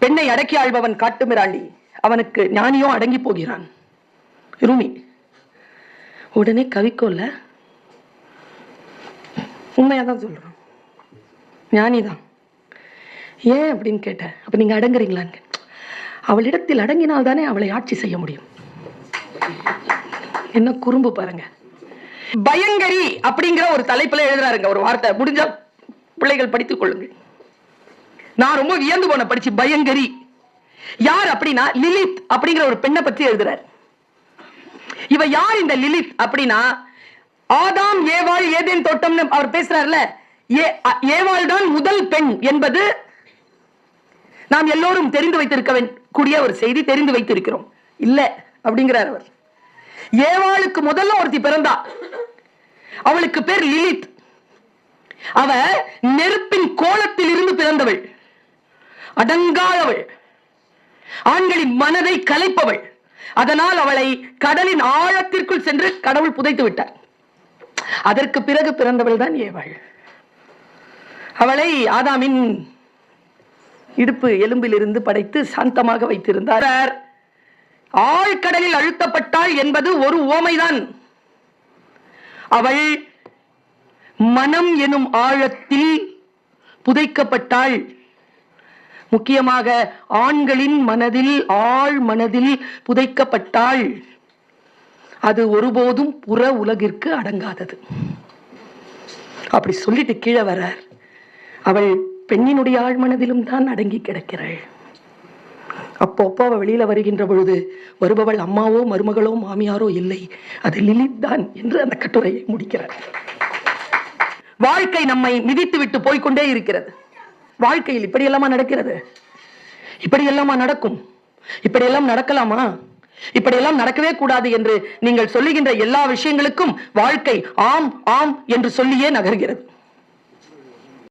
பெண்ணை அடக்கி ஆள்பவன் காட்டுமிராண்டி, அவனுக்கு ஞானியோ அடங்கி போகிறான். ரூமி. உடனே கவிக்கோல்ல உண்மையாதான் சொல்றான், ஞானிதான். ஏன் அப்படின்னு கேட்ட. அப்ப நீங்க அடங்குறீங்களான்னு. அவளிடத்தில் அடங்கினால் தானே அவளை ஆட்சி செய்ய முடியும். என்ன குறும்பு பாருங்க. பயங்கரி அப்படிங்கிற ஒரு தலைப்புல எழுதுறாருங்க ஒரு வார்த்தை. முடிஞ்ச பிள்ளைகள் படித்துக் கொள்ளுங்கள். நான் ரொம்ப வியந்து போன படிச்சு. பயங்கரி யார் அப்படின்னா லிலித் அப்படிங்கிற ஒரு பெண்ணை பற்றி எழுதுறார். இவ யார் இந்த லிலித் அப்படின்னா, ஆதாம் ஏவாள் ஏதேன் தோட்டம்னு அவர் பேசுறாருல, ஏவாள் தான் முதல் பெண் என்பது நாம் எல்லோரும் தெரிந்து வைத்திருக்க கூடிய ஒரு செய்தி. தெரிந்து வைத்திருக்கிறோம் இல்ல அப்படிங்கிறார் அவர். ஏவாளுக்கு முதல்ல ஒருத்தி பிறந்தா, அவளுக்கு பேர் லிலித். அவ நெருப்பின் கோலத்தில் இருந்து பிறந்தவள், அடங்காதவள், ஆண்களின் மனதை கலைப்பவள். அதனால் அவளை கடலின் ஆழத்திற்குள் சென்று கடவுள் புதைத்து விட்டார். அதற்கு பிறகு பிறந்தவள் தான் ஏவாள். அவளை ஆதாமின் இடுப்பு எலும்பில் இருந்து படைத்து சாந்தமாக வைத்திருந்தார். ஆழ்கடலில் அழுத்தப்பட்டாள் என்பது ஒரு உவமைதான். அவள் மனம் எனும் ஆழத்தில் புதைக்கப்பட்டாள். முக்கியமாக ஆண்களின் மனதில், ஆழ் மனதில் புதைக்கப்பட்டாள். அது ஒருபோதும் புற உலகிற்கு அடங்காதது. அப்படி சொல்லிட்டு கீழே வர்றார். அவள் பெண்ணினுடைய ஆழ்மனதிலும் தான் அடங்கி கிடக்கிறாள். அப்போ அவ வெளியில வருகின்ற பொழுது வருபவள் அம்மாவோ மருமகளோ மாமியாரோ இல்லை, அது லிலித் தான் என்று அந்த கட்டுரையை முடிக்கிறார். வாழ்க்கை நம்மை மிதித்து விட்டு போய்கொண்டே இருக்கிறது. வாழ்க்கையில் இப்படி எல்லாமா நடக்கிறது? இப்படி எல்லாமா நடக்கும்? இப்படியெல்லாம் நடக்கலாமா? இப்படியெல்லாம் நடக்கவே கூடாது என்று நீங்கள் சொல்லுகின்ற எல்லா விஷயங்களுக்கும் வாழ்க்கை ஆம் ஆம் என்று சொல்லியே நகர்கிறது.